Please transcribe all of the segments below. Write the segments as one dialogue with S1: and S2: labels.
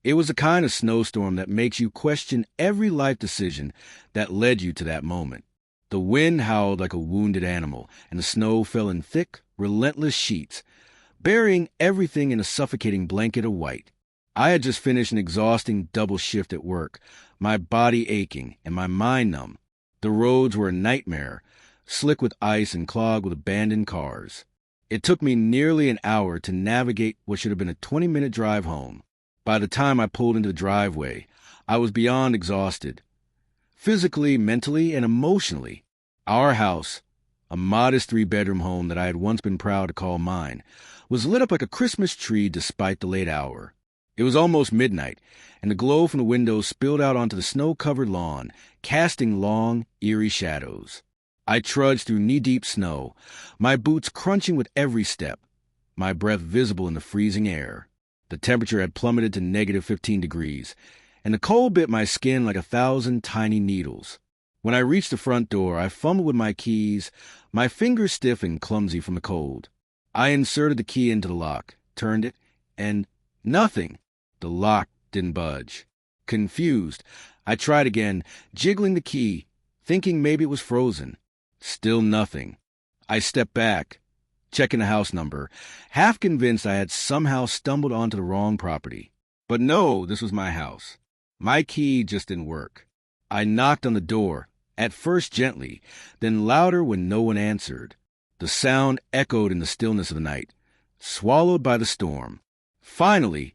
S1: It was the kind of snowstorm that makes you question every life decision that led you to that moment. The wind howled like a wounded animal, and the snow fell in thick, relentless sheets, burying everything in a suffocating blanket of white. I had just finished an exhausting double shift at work, my body aching and my mind numb. The roads were a nightmare, slick with ice and clogged with abandoned cars. It took me nearly an hour to navigate what should have been a 20-minute drive home. By the time I pulled into the driveway, I was beyond exhausted. Physically, mentally, and emotionally. Our house, a modest 3-bedroom home that I had once been proud to call mine, was lit up like a Christmas tree despite the late hour. It was almost midnight, and the glow from the windows spilled out onto the snow-covered lawn, casting long, eerie shadows. I trudged through knee-deep snow, my boots crunching with every step, my breath visible in the freezing air. The temperature had plummeted to negative 15 degrees, and the cold bit my skin like 1,000 tiny needles. When I reached the front door, I fumbled with my keys, my fingers stiff and clumsy from the cold. I inserted the key into the lock, turned it, and nothing. The lock didn't budge. Confused, I tried again, jiggling the key, thinking maybe it was frozen. Still nothing. I stepped back, checking the house number, half convinced I had somehow stumbled onto the wrong property. But no, this was my house. My key just didn't work. I knocked on the door, at first gently, then louder when no one answered. The sound echoed in the stillness of the night, swallowed by the storm. Finally,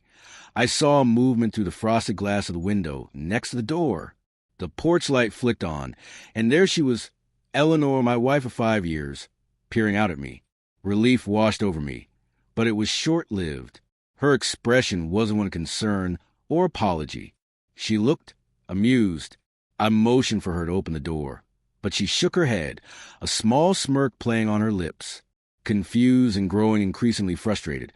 S1: I saw a movement through the frosted glass of the window next to the door. The porch light flicked on, and there she was, Eleanor, my wife of 5 years, peering out at me. Relief washed over me, but it was short-lived. Her expression wasn't one of concern or apology. She looked amused. I motioned for her to open the door, but she shook her head, a small smirk playing on her lips. Confused and growing increasingly frustrated,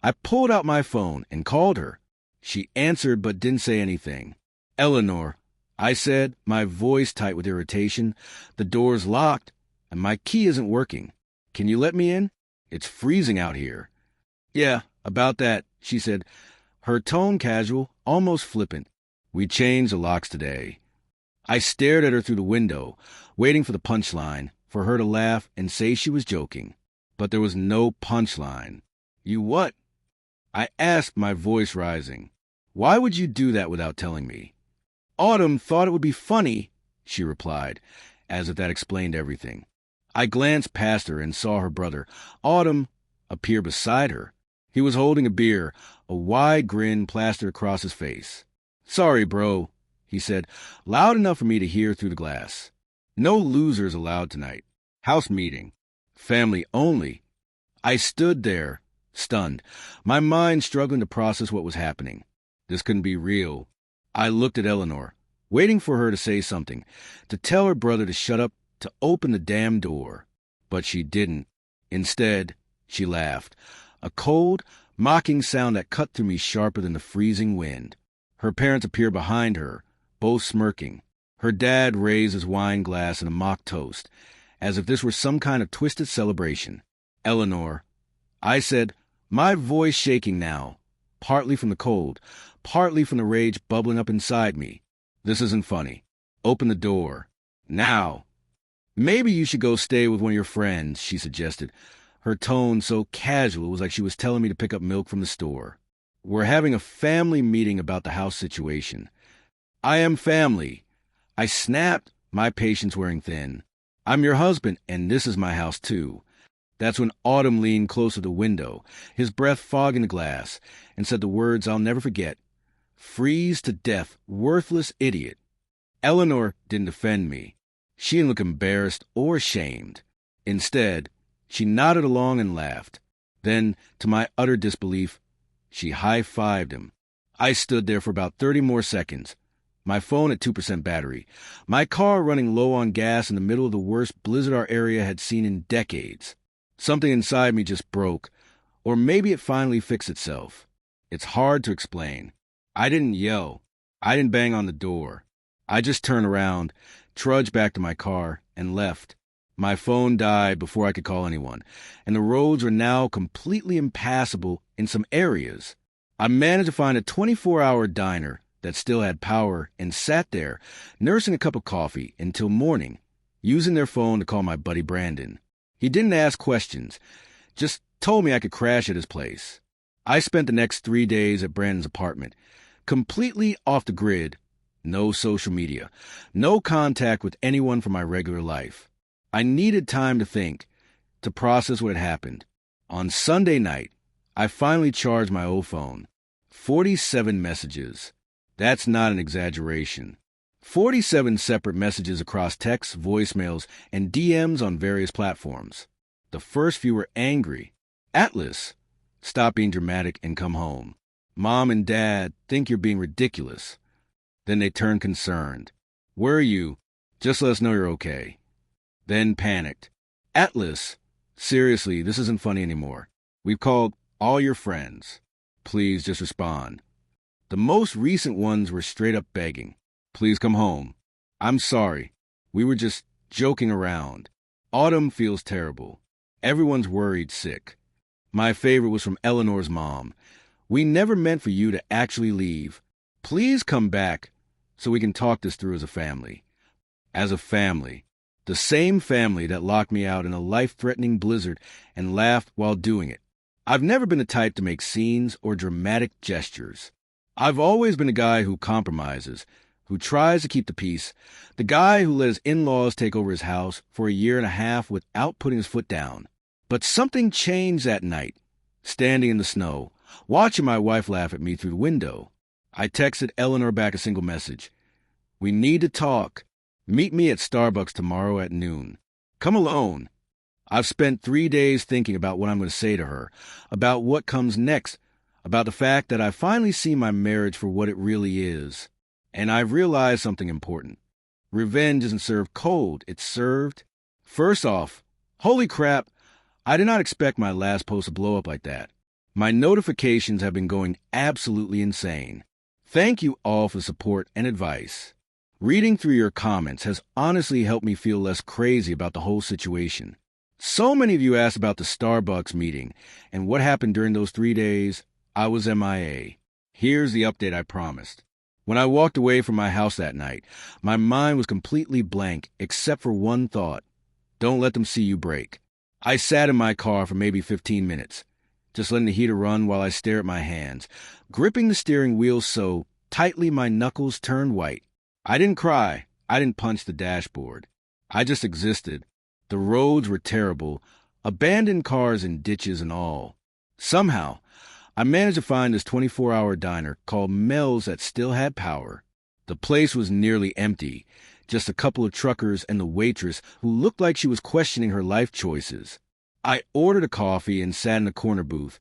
S1: I pulled out my phone and called her. She answered but didn't say anything. "Eleanor," I said, my voice tight with irritation, "the door's locked, and my key isn't working. Can you let me in? It's freezing out here." "Yeah, about that," she said, her tone casual, almost flippant. "We changed the locks today." I stared at her through the window, waiting for the punchline, for her to laugh and say she was joking. But there was no punchline. "You what?" I asked, my voice rising. "Why would you do that without telling me?" "Autumn thought it would be funny," she replied, as if that explained everything. I glanced past her and saw her brother, Autumn, appear beside her. He was holding a beer, a wide grin plastered across his face. "Sorry, bro," he said, loud enough for me to hear through the glass. "No losers allowed tonight. House meeting. Family only." I stood there, stunned, my mind struggling to process what was happening. This couldn't be real. I looked at Eleanor, waiting for her to say something, to tell her brother to shut up, to open the damn door. But she didn't. Instead, she laughed, a cold, mocking sound that cut through me sharper than the freezing wind. Her parents appeared behind her, both smirking. Her dad raised his wine glass in a mock toast, as if this were some kind of twisted celebration. "Eleanor," I said, my voice shaking now, partly from the cold, partly from the rage bubbling up inside me. "This isn't funny. Open the door. Now." "Maybe you should go stay with one of your friends," she suggested, her tone so casual it was like she was telling me to pick up milk from the store. "We're having a family meeting about the house situation." "I am family," I snapped, my patience wearing thin. "I'm your husband, and this is my house, too." That's when Autumn leaned closer to the window, his breath fogging the glass, and said the words I'll never forget. "Freeze to death, worthless idiot." Eleanor didn't defend me. She didn't look embarrassed or ashamed. Instead, she nodded along and laughed. Then, to my utter disbelief, she high-fived him. I stood there for about 30 more seconds, my phone at 2% battery, my car running low on gas in the middle of the worst blizzard our area had seen in decades. Something inside me just broke, or maybe it finally fixed itself. It's hard to explain. I didn't yell. I didn't bang on the door. I just turned around, trudged back to my car, and left. My phone died before I could call anyone, and the roads were now completely impassable in some areas. I managed to find a 24-hour diner that still had power and sat there, nursing a cup of coffee until morning, using their phone to call my buddy Brandon. He didn't ask questions, just told me I could crash at his place. I spent the next 3 days at Brandon's apartment, completely off the grid, no social media, no contact with anyone from my regular life. I needed time to think, to process what had happened. On Sunday night, I finally charged my old phone. 47 messages. That's not an exaggeration. 47 separate messages across texts, voicemails, and DMs on various platforms. The first few were angry. Atlas, stop being dramatic and come home. Mom and Dad think you're being ridiculous. Then they turned concerned. Where are you? Just let us know you're okay. Then panicked. Atlas, seriously, this isn't funny anymore. We've called all your friends. Please just respond. The most recent ones were straight up begging. Please come home. I'm sorry. We were just joking around. Autumn feels terrible. Everyone's worried sick. My favorite was from Eleanor's mom. We never meant for you to actually leave. Please come back so we can talk this through as a family. As a family. The same family that locked me out in a life-threatening blizzard and laughed while doing it. I've never been the type to make scenes or dramatic gestures. I've always been a guy who compromises, who tries to keep the peace, the guy who let his in-laws take over his house for a year and a half without putting his foot down. But something changed that night, standing in the snow, watching my wife laugh at me through the window. I texted Eleanor back a single message. We need to talk. Meet me at Starbucks tomorrow at noon. Come alone. I've spent 3 days thinking about what I'm going to say to her, about what comes next, about the fact that I finally see my marriage for what it really is. And I've realized something important. Revenge isn't served cold, it's served. First off, holy crap, I did not expect my last post to blow up like that. My notifications have been going absolutely insane. Thank you all for support and advice. Reading through your comments has honestly helped me feel less crazy about the whole situation. So many of you asked about the Starbucks meeting and what happened during those 3 days. I was MIA. Here's the update I promised. When I walked away from my house that night, my mind was completely blank except for one thought. Don't let them see you break. I sat in my car for maybe 15 minutes, just letting the heater run while I stare at my hands, gripping the steering wheel so tightly my knuckles turned white. I didn't cry. I didn't punch the dashboard. I just existed. The roads were terrible, abandoned cars in ditches and all. Somehow, I managed to find this 24-hour diner called Mel's that still had power. The place was nearly empty, just a couple of truckers and the waitress who looked like she was questioning her life choices. I ordered a coffee and sat in the corner booth,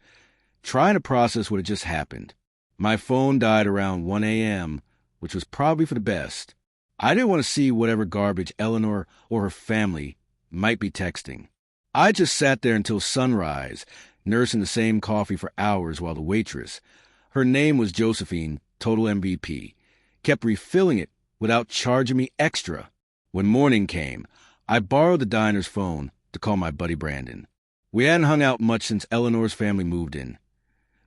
S1: trying to process what had just happened. My phone died around 1 a.m., which was probably for the best. I didn't want to see whatever garbage Eleanor or her family might be texting. I just sat there until sunrise, nursing the same coffee for hours while the waitress, her name was Josephine, total MVP, kept refilling it without charging me extra. When morning came, I borrowed the diner's phone to call my buddy Brandon. We hadn't hung out much since Eleanor's family moved in.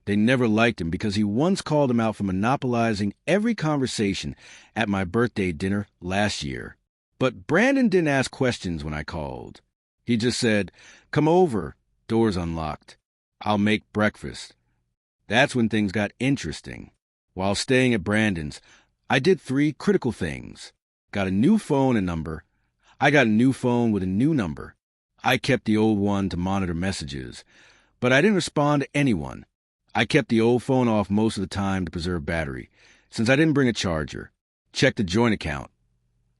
S1: They never liked him because he once called him out for monopolizing every conversation at my birthday dinner last year. But Brandon didn't ask questions when I called. He just said, "Come over, door's unlocked. I'll make breakfast." That's when things got interesting. While staying at Brandon's, I did 3 critical things. Got a new phone and number. I got a new phone with a new number. I kept the old one to monitor messages, but I didn't respond to anyone. I kept the old phone off most of the time to preserve battery, since I didn't bring a charger. Checked the joint account.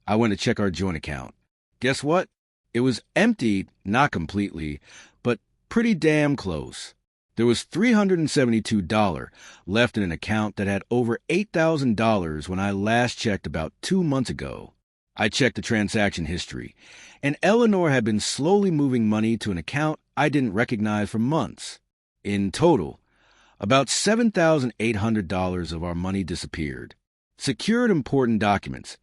S1: I went to check our joint account. Guess what? It was emptied, not completely, but pretty damn close. There was $372 left in an account that had over $8,000 when I last checked about 2 months ago. I checked the transaction history, and Eleanor had been slowly moving money to an account I didn't recognize for months. In total, about $7,800 of our money disappeared. Secured important documents.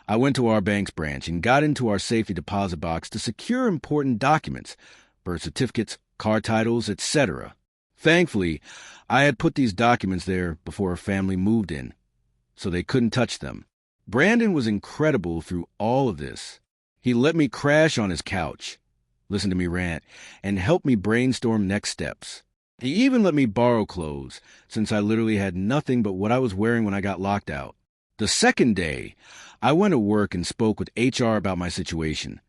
S1: I went to our bank's branch and got into our safety deposit box to secure important documents, birth certificates, car titles, etc. Thankfully, I had put these documents there before her family moved in, so they couldn't touch them. Brandon was incredible through all of this. He let me crash on his couch, listen to me rant, and help me brainstorm next steps. He even let me borrow clothes, since I literally had nothing but what I was wearing when I got locked out. The second day, I went to work and spoke with HR about my situation.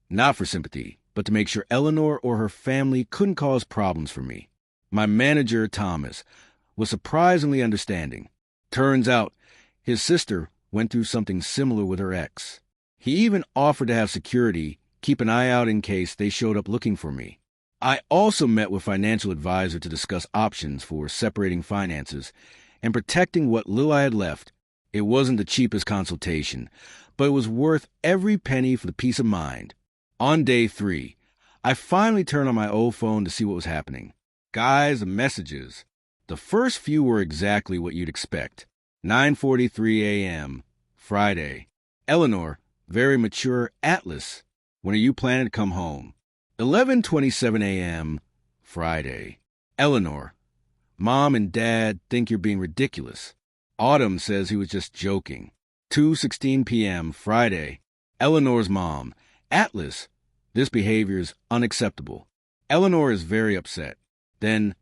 S1: Not for sympathy, but to make sure Eleanor or her family couldn't cause problems for me. My manager, Thomas, was surprisingly understanding. Turns out, his sister went through something similar with her ex. He even offered to have security keep an eye out in case they showed up looking for me. I also met with financial advisor to discuss options for separating finances and protecting what little I had left. It wasn't the cheapest consultation, but it was worth every penny for the peace of mind. On day 3, I finally turned on my old phone to see what was happening. Guys, the messages. The first few were exactly what you'd expect. 9:43 a.m., Friday. Eleanor, very mature. Atlas, when are you planning to come home? 11:27 a.m., Friday. Eleanor, Mom and Dad think you're being ridiculous. Autumn says he was just joking. 2:16 p.m., Friday. Eleanor's mom, Atlas, this behavior is unacceptable. Eleanor is very upset. Then,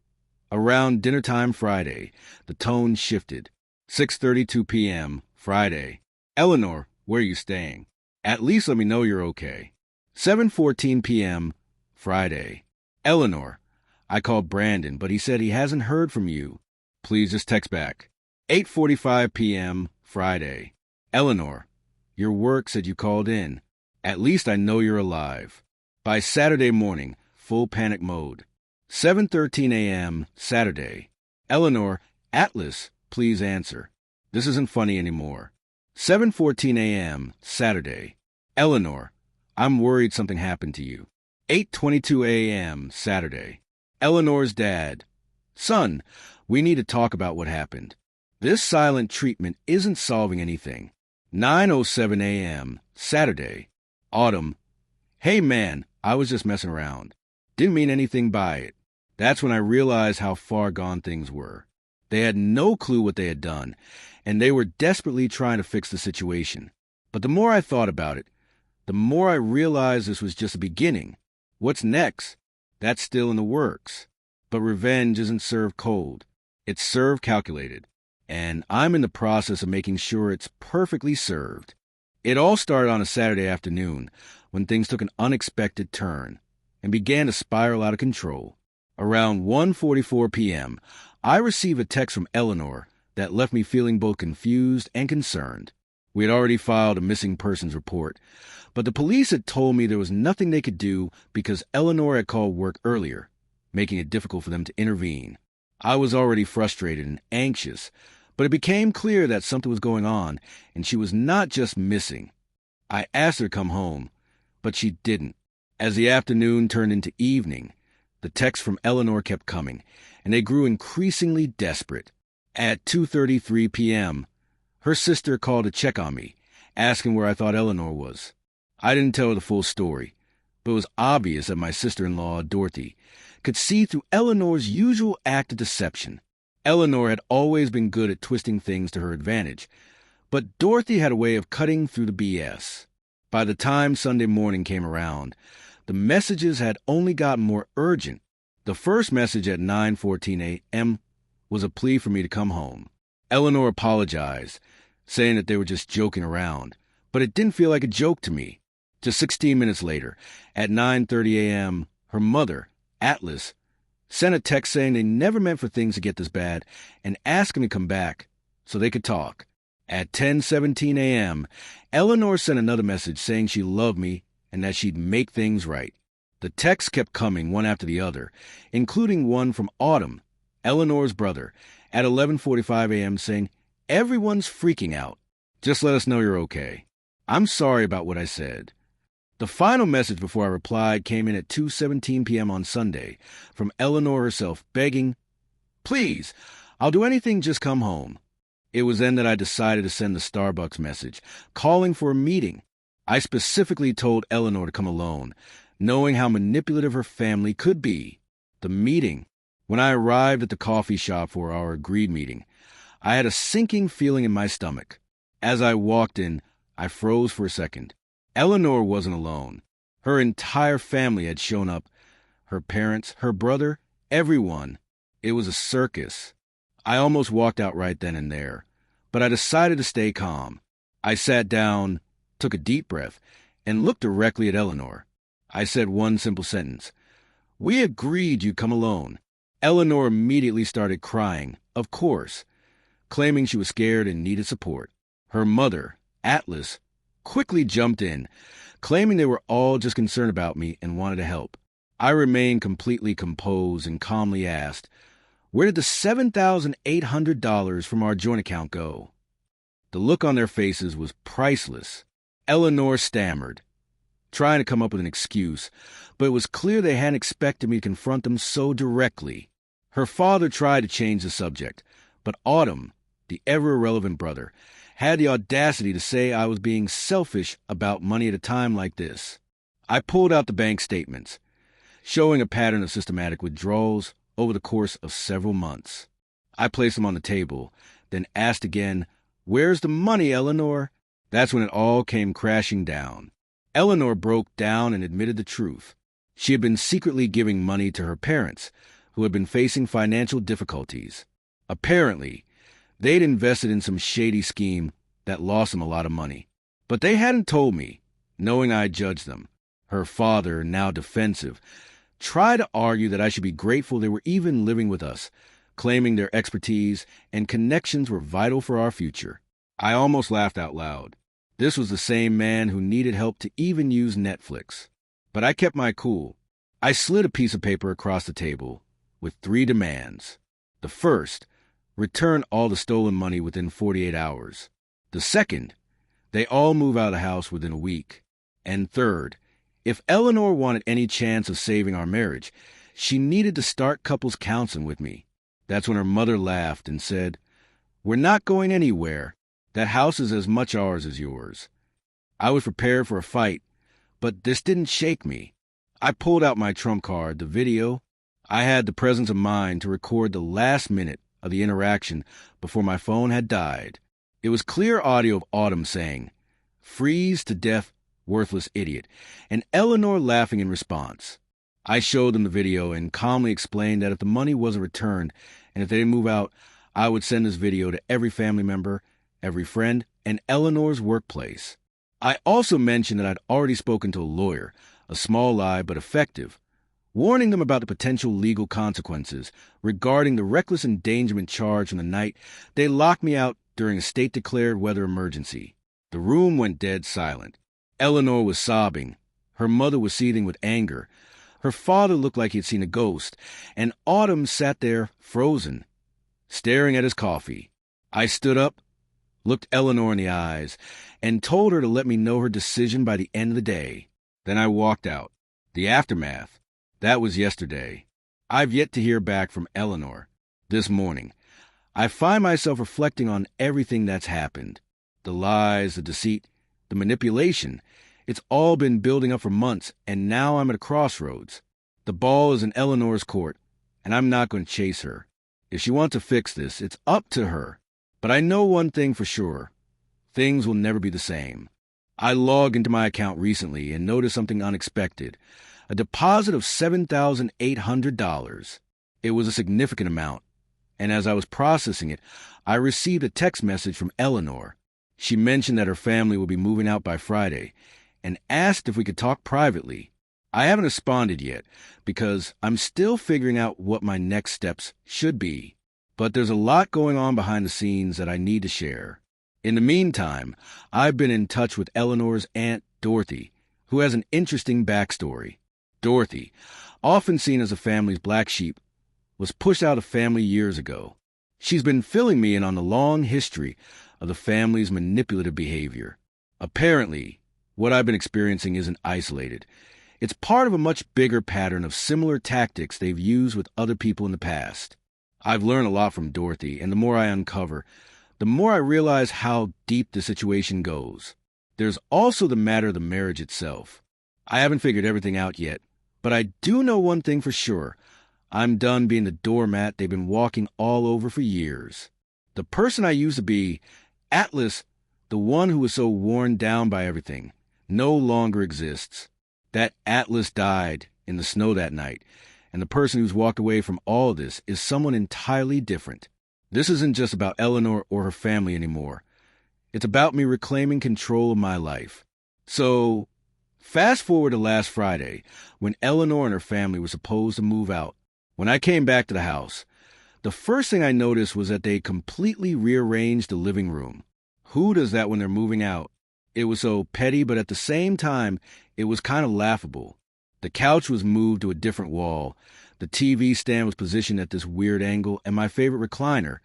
S1: around dinner time Friday, the tone shifted. 6:32 p.m., Friday. Eleanor, where are you staying? At least let me know you're okay. 7:14 p.m., Friday. Eleanor, I called Brandon, but he said he hasn't heard from you. Please just text back. 8:45 p.m., Friday. Eleanor, your work said you called in. At least I know you're alive. By Saturday morning, full panic mode. 7:13 a.m., Saturday. Eleanor, Atlas, please answer. This isn't funny anymore. 7:14 a.m., Saturday. Eleanor, I'm worried something happened to you. 8:22 a.m., Saturday. Eleanor's dad. Son, we need to talk about what happened. This silent treatment isn't solving anything. 9:07 a.m., Saturday. Autumn. Hey man, I was just messing around. Didn't mean anything by it. That's when I realized how far gone things were. They had no clue what they had done, and they were desperately trying to fix the situation. But the more I thought about it, the more I realized this was just a beginning. What's next? That's still in the works. But revenge isn't served cold. It's served calculated. And I'm in the process of making sure it's perfectly served. It all started on a Saturday afternoon when things took an unexpected turn and began to spiral out of control. Around 1:44 p.m., I received a text from Eleanor that left me feeling both confused and concerned. We had already filed a missing persons report, but the police had told me there was nothing they could do because Eleanor had called work earlier, making it difficult for them to intervene. I was already frustrated and anxious, but it became clear that something was going on, and she was not just missing. I asked her to come home, but she didn't. As the afternoon turned into evening, the texts from Eleanor kept coming, and they grew increasingly desperate. At 2:33 p.m., her sister called to check on me, asking where I thought Eleanor was. I didn't tell her the full story, but it was obvious that my sister-in-law, Dorothy, could see through Eleanor's usual act of deception. Eleanor had always been good at twisting things to her advantage, but Dorothy had a way of cutting through the BS. By the time Sunday morning came around, the messages had only gotten more urgent. The first message at 9:14 a.m. was a plea for me to come home. Eleanor apologized, saying that they were just joking around, but it didn't feel like a joke to me. Just 16 minutes later, at 9:30 a.m., her mother, Atlas, sent a text saying they never meant for things to get this bad and asking me to come back so they could talk. At 10:17 a.m., Eleanor sent another message saying she loved me and that she'd make things right. The texts kept coming one after the other, including one from Autumn, Eleanor's brother, at 11:45 a.m. saying, "Everyone's freaking out. Just let us know you're okay. I'm sorry about what I said." The final message before I replied came in at 2:17 p.m. on Sunday from Eleanor herself, begging, "Please, I'll do anything, just come home." It was then that I decided to send the Starbucks message, calling for a meeting. I specifically told Eleanor to come alone, knowing how manipulative her family could be. The meeting When I arrived at the coffee shop for our agreed meeting, I had a sinking feeling in my stomach. As I walked in, I froze for a second. Eleanor wasn't alone. Her entire family had shown up. Her parents, her brother, everyone. It was a circus. I almost walked out right then and there, but I decided to stay calm. I sat down, took a deep breath, and looked directly at Eleanor. I said one simple sentence. "We agreed you'd come alone." Eleanor immediately started crying, of course, claiming she was scared and needed support. Her mother, Atlas, quickly jumped in, claiming they were all just concerned about me and wanted to help. I remained completely composed and calmly asked, "Where did the $7,800 from our joint account go?" The look on their faces was priceless. Eleanor stammered, trying to come up with an excuse, but it was clear they hadn't expected me to confront them so directly. Her father tried to change the subject, but Autumn, the ever-irrelevant brother, had the audacity to say I was being selfish about money at a time like this. I pulled out the bank statements, showing a pattern of systematic withdrawals over the course of several months. I placed them on the table, then asked again, "Where's the money, Eleanor?" That's when it all came crashing down. Eleanor broke down and admitted the truth. She had been secretly giving money to her parents, who had been facing financial difficulties. Apparently, they'd invested in some shady scheme that lost them a lot of money. But they hadn't told me, knowing I judged them. Her father, now defensive, tried to argue that I should be grateful they were even living with us, claiming their expertise and connections were vital for our future. I almost laughed out loud. This was the same man who needed help to even use Netflix. But I kept my cool. I slid a piece of paper across the table with 3 demands. The first, return all the stolen money within 48 hours. The second, they all move out of the house within a week. And third, if Eleanor wanted any chance of saving our marriage, she needed to start couples counseling with me. That's when her mother laughed and said, "We're not going anywhere. That house is as much ours as yours." I was prepared for a fight, but this didn't shake me. I pulled out my trump card, the video. I had the presence of mind to record the last minute of the interaction before my phone had died. It was clear audio of Autumn saying, "Freeze to death, worthless idiot," and Eleanor laughing in response. I showed them the video and calmly explained that if the money wasn't returned and if they didn't move out, I would send this video to every family member, every friend, and Eleanor's workplace. I also mentioned that I'd already spoken to a lawyer, a small lie but effective, warning them about the potential legal consequences regarding the reckless endangerment charge on the night they locked me out during a state-declared weather emergency. The room went dead silent. Eleanor was sobbing. Her mother was seething with anger. Her father looked like he had seen a ghost, and Autumn sat there, frozen, staring at his coffee. I stood up, looked Eleanor in the eyes, and told her to let me know her decision by the end of the day. Then I walked out. The aftermath, that was yesterday. I've yet to hear back from Eleanor. This morning, I find myself reflecting on everything that's happened. The lies, the deceit, the manipulation. It's all been building up for months, and now I'm at a crossroads. The ball is in Eleanor's court, and I'm not going to chase her. If she wants to fix this, it's up to her. But I know one thing for sure. Things will never be the same. I logged into my account recently and noticed something unexpected. A deposit of $7,800. It was a significant amount, and as I was processing it, I received a text message from Eleanor. She mentioned that her family will be moving out by Friday, and asked if we could talk privately. I haven't responded yet, because I'm still figuring out what my next steps should be. But there's a lot going on behind the scenes that I need to share. In the meantime, I've been in touch with Eleanor's aunt, Dorothy, who has an interesting backstory. Dorothy, often seen as the family's black sheep, was pushed out of family years ago. She's been filling me in on the long history of the family's manipulative behavior. Apparently, what I've been experiencing isn't isolated. It's part of a much bigger pattern of similar tactics they've used with other people in the past. I've learned a lot from Dorothy, and the more I uncover, the more I realize how deep the situation goes. There's also the matter of the marriage itself. I haven't figured everything out yet, but I do know one thing for sure. I'm done being the doormat they've been walking all over for years. The person I used to be, Atlas, the one who was so worn down by everything, no longer exists. That Atlas died in the snow that night, and the person who's walked away from all of this is someone entirely different. This isn't just about Eleanor or her family anymore. It's about me reclaiming control of my life. So, fast forward to last Friday, when Eleanor and her family were supposed to move out. When I came back to the house, the first thing I noticed was that they completely rearranged the living room. Who does that when they're moving out? It was so petty, but at the same time, it was kind of laughable. The couch was moved to a different wall. The TV stand was positioned at this weird angle, and my favorite recliner,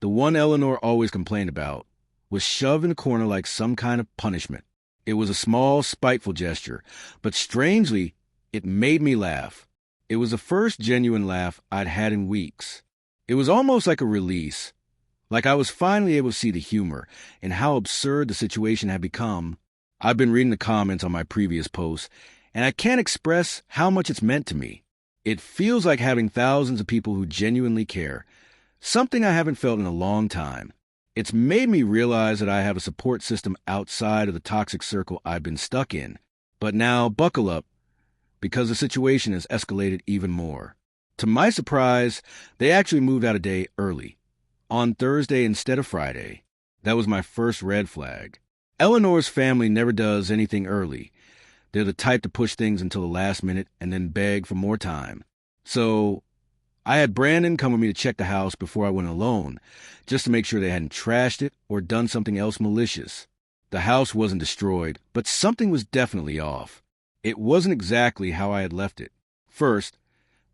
S1: the one Eleanor always complained about, was shoved in a corner like some kind of punishment. It was a small, spiteful gesture, but strangely, it made me laugh. It was the first genuine laugh I'd had in weeks. It was almost like a release, like I was finally able to see the humor and how absurd the situation had become. I've been reading the comments on my previous posts, and I can't express how much it's meant to me. It feels like having thousands of people who genuinely care, something I haven't felt in a long time. It's made me realize that I have a support system outside of the toxic circle I've been stuck in. But now, buckle up, because the situation has escalated even more. To my surprise, they actually moved out a day early, on Thursday instead of Friday. That was my first red flag. Eleanor's family never does anything early. They're the type to push things until the last minute and then beg for more time. So, I had Brandon come with me to check the house before I went alone, just to make sure they hadn't trashed it or done something else malicious. The house wasn't destroyed, but something was definitely off. It wasn't exactly how I had left it. First,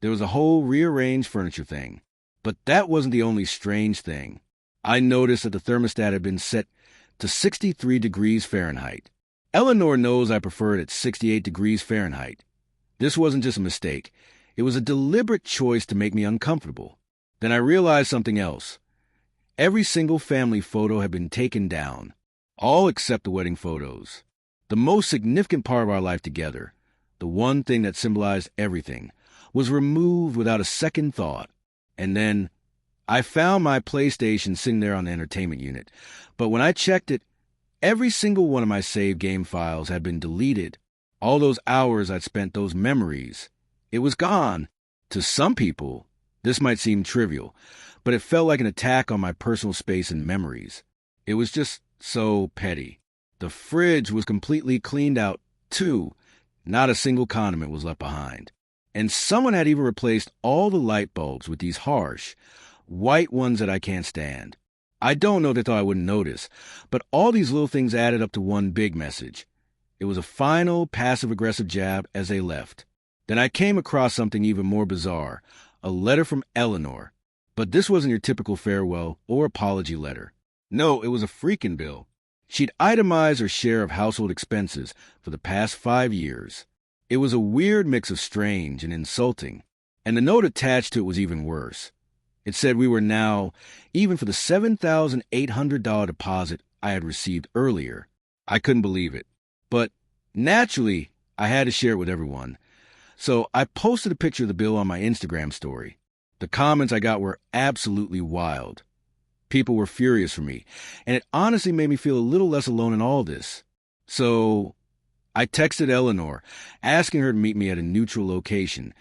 S1: there was a whole rearranged furniture thing. But that wasn't the only strange thing. I noticed that the thermostat had been set to 63 degrees Fahrenheit. Eleanor knows I prefer it at 68 degrees Fahrenheit. This wasn't just a mistake. It was a deliberate choice to make me uncomfortable. Then I realized something else. Every single family photo had been taken down, all except the wedding photos. The most significant part of our life together, the one thing that symbolized everything, was removed without a second thought. And then I found my PlayStation sitting there on the entertainment unit. But when I checked it, every single one of my saved game files had been deleted. All those hours I'd spent, those memories, it was gone. To some people, this might seem trivial, but it felt like an attack on my personal space and memories. It was just so petty. The fridge was completely cleaned out, too. Not a single condiment was left behind. And someone had even replaced all the light bulbs with these harsh, white ones that I can't stand. I don't know if they thought I wouldn't notice, but all these little things added up to one big message. It was a final passive-aggressive jab as they left. Then I came across something even more bizarre, a letter from Eleanor. But this wasn't your typical farewell or apology letter. No, it was a freaking bill. She'd itemized her share of household expenses for the past 5 years. It was a weird mix of strange and insulting, and the note attached to it was even worse. It said we were now, even for the $7,800 deposit I had received earlier. I couldn't believe it. But naturally, I had to share it with everyone. So I posted a picture of the bill on my Instagram story. The comments I got were absolutely wild. People were furious for me, and it honestly made me feel a little less alone in all this. So I texted Eleanor, asking her to meet me at a neutral location.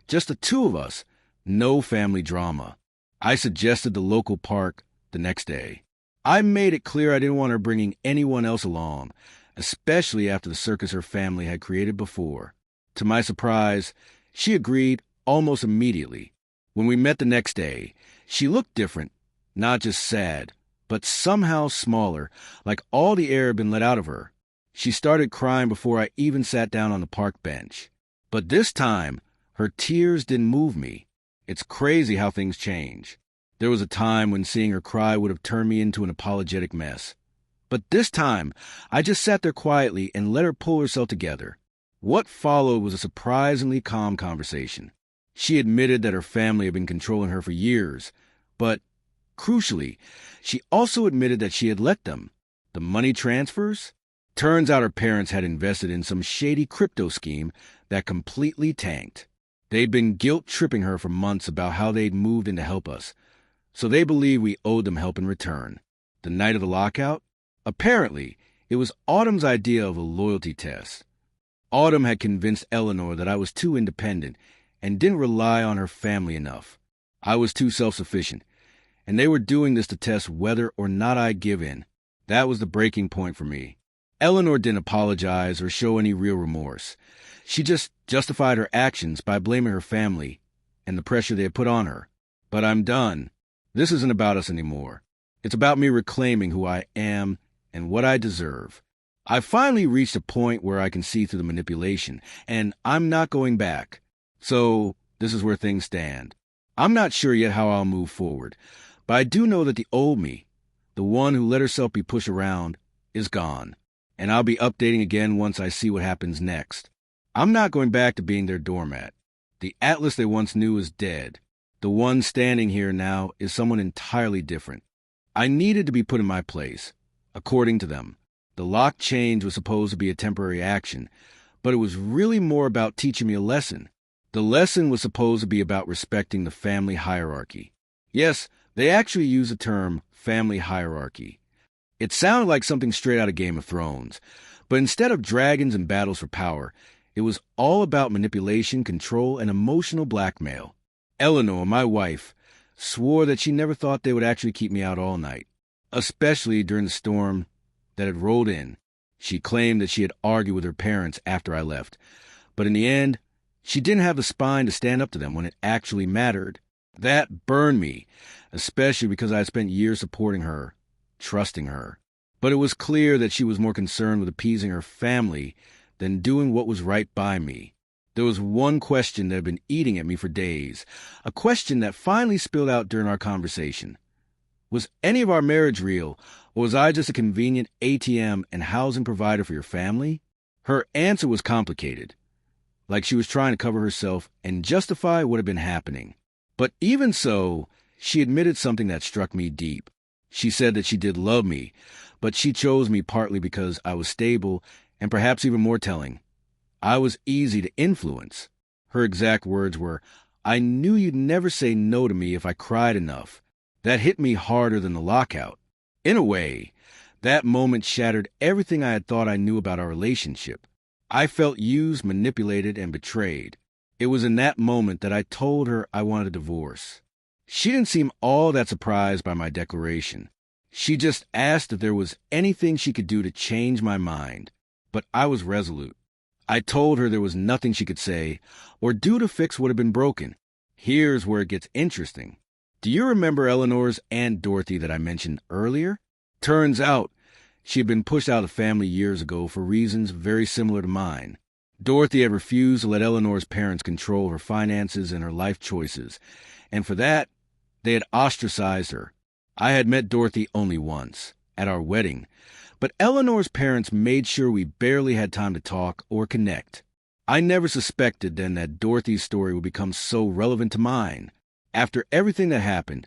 S1: Just the two of us, no family drama. I suggested the local park the next day. I made it clear I didn't want her bringing anyone else along, especially after the circus her family had created before. To my surprise, she agreed almost immediately. When we met the next day, she looked different. Not just sad, but somehow smaller, like all the air had been let out of her. She started crying before I even sat down on the park bench. But this time, her tears didn't move me. It's crazy how things change. There was a time when seeing her cry would have turned me into an apologetic mess. But this time, I just sat there quietly and let her pull herself together. What followed was a surprisingly calm conversation. She admitted that her family had been controlling her for years, but crucially, she also admitted that she had let them. The money transfers? Turns out her parents had invested in some shady crypto scheme that completely tanked. They'd been guilt-tripping her for months about how they'd moved in to help us, so they believed we owed them help in return. The night of the lockout? Apparently, it was Autumn's idea of a loyalty test. Autumn had convinced Eleanor that I was too independent and didn't rely on her family enough. I was too self-sufficient, and they were doing this to test whether or not I'd give in. That was the breaking point for me. Eleanor didn't apologize or show any real remorse. She just justified her actions by blaming her family and the pressure they had put on her. But I'm done. This isn't about us anymore. It's about me reclaiming who I am and what I deserve. I finally reached a point where I can see through the manipulation, and I'm not going back. So, this is where things stand. I'm not sure yet how I'll move forward, but I do know that the old me, the one who let herself be pushed around, is gone, and I'll be updating again once I see what happens next. I'm not going back to being their doormat. The Atlas they once knew is dead. The one standing here now is someone entirely different. I needed to be put in my place, according to them. The lock change was supposed to be a temporary action, but it was really more about teaching me a lesson. The lesson was supposed to be about respecting the family hierarchy. Yes, they actually use the term family hierarchy. It sounded like something straight out of Game of Thrones, but instead of dragons and battles for power, it was all about manipulation, control, and emotional blackmail. Eleanor, my wife, swore that she never thought they would actually keep me out all night, especially during the storm that had rolled in. She claimed that she had argued with her parents after I left, but in the end, she didn't have the spine to stand up to them when it actually mattered. That burned me, especially because I had spent years supporting her, trusting her. But it was clear that she was more concerned with appeasing her family than doing what was right by me. There was one question that had been eating at me for days, a question that finally spilled out during our conversation. Was any of our marriage real, or was I just a convenient ATM and housing provider for your family? Her answer was complicated, like she was trying to cover herself and justify what had been happening. But even so, she admitted something that struck me deep. She said that she did love me, but she chose me partly because I was stable, and perhaps even more telling, I was easy to influence. Her exact words were, "I knew you'd never say no to me if I cried enough." That hit me harder than the lockout. In a way, that moment shattered everything I had thought I knew about our relationship. I felt used, manipulated, and betrayed. It was in that moment that I told her I wanted a divorce. She didn't seem all that surprised by my declaration. She just asked if there was anything she could do to change my mind. But I was resolute. I told her there was nothing she could say or do to fix what had been broken. Here's where it gets interesting. Do you remember Eleanor's Aunt Dorothy that I mentioned earlier? Turns out, she had been pushed out of the family years ago for reasons very similar to mine. Dorothy had refused to let Eleanor's parents control her finances and her life choices, and for that, they had ostracized her. I had met Dorothy only once, at our wedding, but Eleanor's parents made sure we barely had time to talk or connect. I never suspected then that Dorothy's story would become so relevant to mine. After everything that happened,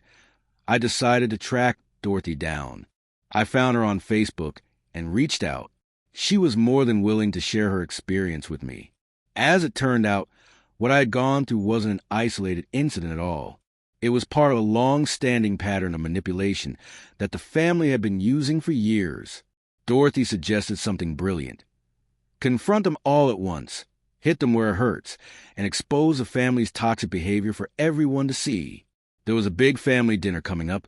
S1: I decided to track Dorothy down. I found her on Facebook and reached out. She was more than willing to share her experience with me. As it turned out, what I had gone through wasn't an isolated incident at all. It was part of a long-standing pattern of manipulation that the family had been using for years. Dorothy suggested something brilliant. Confront them all at once. Hit them where it hurts, and expose the family's toxic behavior for everyone to see. There was a big family dinner coming up,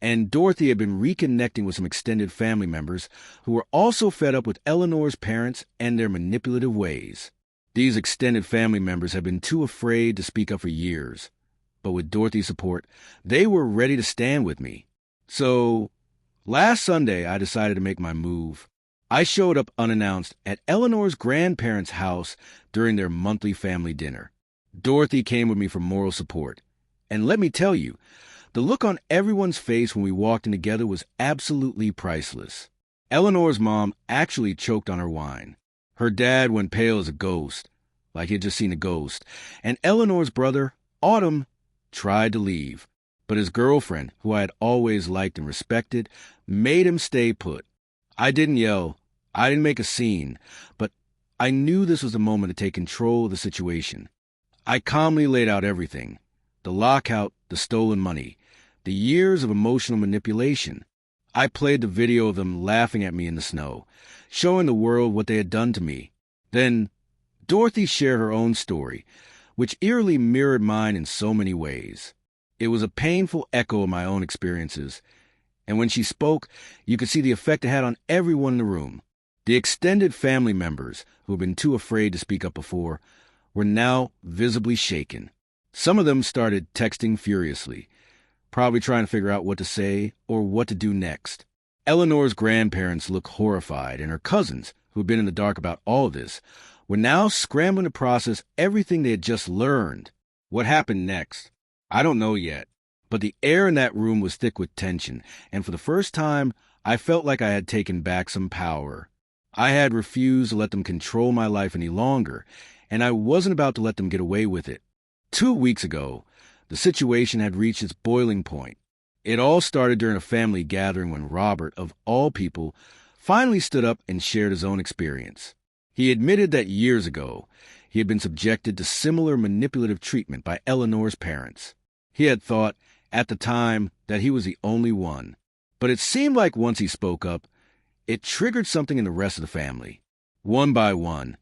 S1: and Dorothy had been reconnecting with some extended family members who were also fed up with Eleanor's parents and their manipulative ways. These extended family members had been too afraid to speak up for years, but with Dorothy's support, they were ready to stand with me. So, last Sunday, I decided to make my move. I showed up unannounced at Eleanor's grandparents' house during their monthly family dinner. Dorothy came with me for moral support. And let me tell you, the look on everyone's face when we walked in together was absolutely priceless. Eleanor's mom actually choked on her wine. Her dad went pale as a ghost, like he'd just seen a ghost. And Eleanor's brother, Autumn, tried to leave. But his girlfriend, who I had always liked and respected, made him stay put. I didn't yell. I didn't make a scene, but I knew this was the moment to take control of the situation. I calmly laid out everything: the lockout, the stolen money, the years of emotional manipulation. I played the video of them laughing at me in the snow, showing the world what they had done to me. Then Dorothy shared her own story, which eerily mirrored mine in so many ways. It was a painful echo of my own experiences, and when she spoke, you could see the effect it had on everyone in the room. The extended family members, who had been too afraid to speak up before, were now visibly shaken. Some of them started texting furiously, probably trying to figure out what to say or what to do next. Eleanor's grandparents looked horrified, and her cousins, who had been in the dark about all of this, were now scrambling to process everything they had just learned. What happened next? I don't know yet, but the air in that room was thick with tension, and for the first time, I felt like I had taken back some power. I had refused to let them control my life any longer, and I wasn't about to let them get away with it. 2 weeks ago, the situation had reached its boiling point. It all started during a family gathering when Robert, of all people, finally stood up and shared his own experience. He admitted that years ago, he had been subjected to similar manipulative treatment by Eleanor's parents. He had thought, at the time, that he was the only one. But it seemed like once he spoke up, it triggered something in the rest of the family. One by one,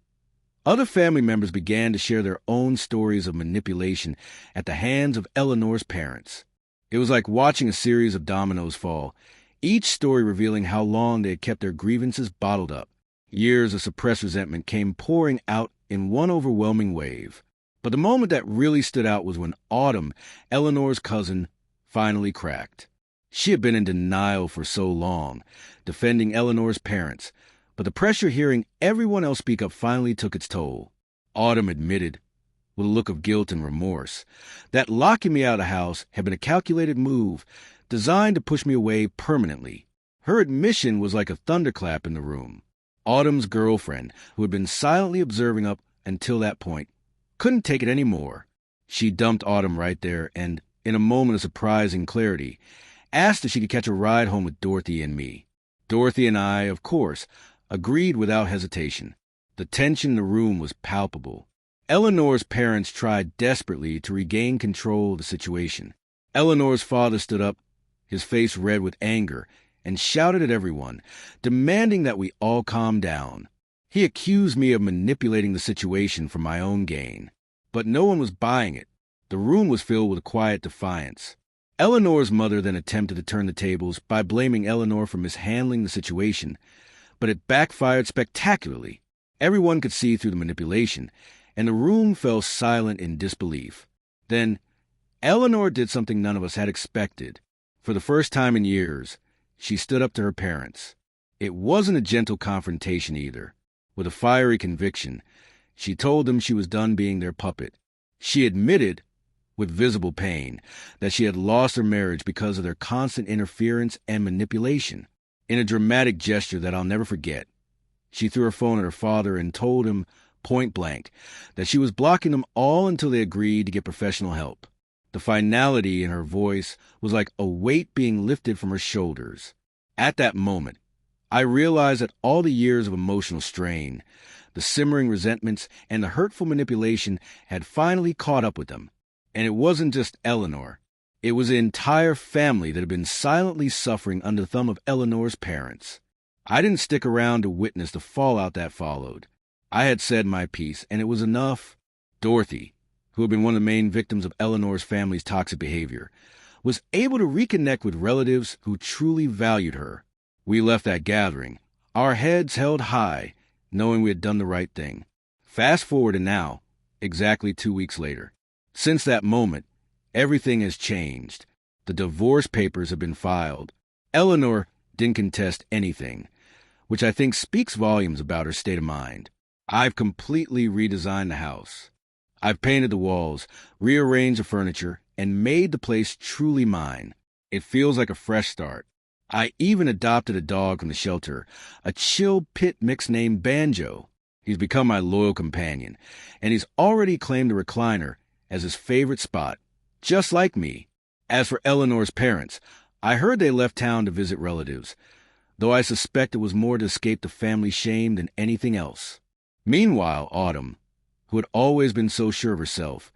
S1: other family members began to share their own stories of manipulation at the hands of Eleanor's parents. It was like watching a series of dominoes fall, each story revealing how long they had kept their grievances bottled up. Years of suppressed resentment came pouring out in one overwhelming wave. But the moment that really stood out was when Autumn, Eleanor's cousin, finally cracked. She had been in denial for so long, defending Eleanor's parents, but the pressure hearing everyone else speak up finally took its toll. Autumn admitted, with a look of guilt and remorse, that locking me out of the house had been a calculated move designed to push me away permanently. Her admission was like a thunderclap in the room. Autumn's girlfriend, who had been silently observing up until that point, couldn't take it any more. She dumped Autumn right there and, in a moment of surprising clarity, asked if she could catch a ride home with Dorothy and me. Dorothy and I, of course, agreed without hesitation. The tension in the room was palpable. Eleanor's parents tried desperately to regain control of the situation. Eleanor's father stood up, his face red with anger, and shouted at everyone, demanding that we all calm down. He accused me of manipulating the situation for my own gain. But no one was buying it. The room was filled with quiet defiance. Eleanor's mother then attempted to turn the tables by blaming Eleanor for mishandling the situation, but it backfired spectacularly. Everyone could see through the manipulation, and the room fell silent in disbelief. Then, Eleanor did something none of us had expected. For the first time in years, she stood up to her parents. It wasn't a gentle confrontation either. With a fiery conviction, she told them she was done being their puppet. She admitted, with visible pain, that she had lost her marriage because of their constant interference and manipulation. In a dramatic gesture that I'll never forget, she threw her phone at her father and told him, point blank, that she was blocking them all until they agreed to get professional help. The finality in her voice was like a weight being lifted from her shoulders. At that moment, I realized that all the years of emotional strain, the simmering resentments, and the hurtful manipulation had finally caught up with them. And it wasn't just Eleanor. It was the entire family that had been silently suffering under the thumb of Eleanor's parents. I didn't stick around to witness the fallout that followed. I had said my piece, and it was enough. Dorothy, who had been one of the main victims of Eleanor's family's toxic behavior, was able to reconnect with relatives who truly valued her. We left that gathering, our heads held high, knowing we had done the right thing. Fast forward to now, exactly 2 weeks later. Since that moment, everything has changed. The divorce papers have been filed. Eleanor didn't contest anything, which I think speaks volumes about her state of mind. I've completely redesigned the house. I've painted the walls, rearranged the furniture, and made the place truly mine. It feels like a fresh start. I even adopted a dog from the shelter, a chill pit mix named Banjo. He's become my loyal companion, and he's already claimed the recliner as his favorite spot, just like me. As for Eleanor's parents, I heard they left town to visit relatives, though I suspect it was more to escape the family shame than anything else. Meanwhile, Autumn, who had always been so sure of herself,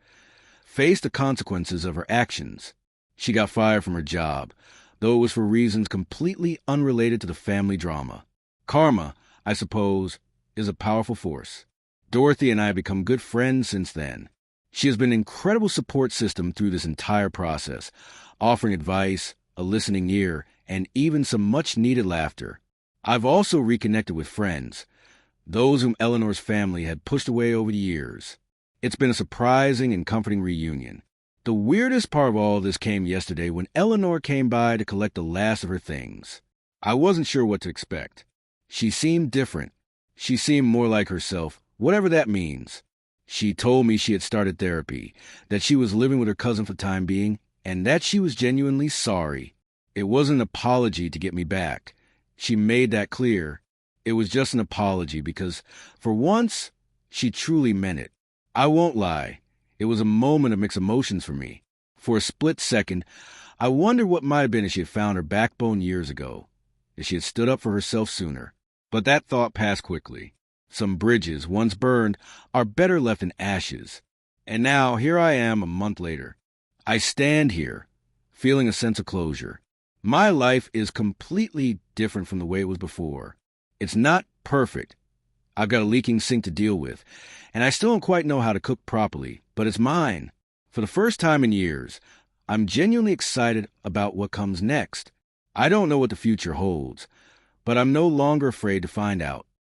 S1: faced the consequences of her actions. She got fired from her job, though it was for reasons completely unrelated to the family drama. Karma, I suppose, is a powerful force. Dorothy and I have become good friends since then. She has been an incredible support system through this entire process, offering advice, a listening ear, and even some much-needed laughter. I've also reconnected with friends, those whom Eleanor's family had pushed away over the years. It's been a surprising and comforting reunion. The weirdest part of all this came yesterday when Eleanor came by to collect the last of her things. I wasn't sure what to expect. She seemed different. She seemed more like herself, whatever that means. She told me she had started therapy, that she was living with her cousin for the time being, and that she was genuinely sorry. It wasn't an apology to get me back. She made that clear. It was just an apology because, for once, she truly meant it. I won't lie. It was a moment of mixed emotions for me. For a split second, I wondered what might have been if she had found her backbone years ago, if she had stood up for herself sooner. But that thought passed quickly. Some bridges, once burned, are better left in ashes. And now, here I am a month later. I stand here, feeling a sense of closure. My life is completely different from the way it was before. It's not perfect. I've got a leaking sink to deal with, and I still don't quite know how to cook properly, but it's mine. For the first time in years, I'm genuinely excited about what comes next. I don't know what the future holds, but I'm no longer afraid to find out.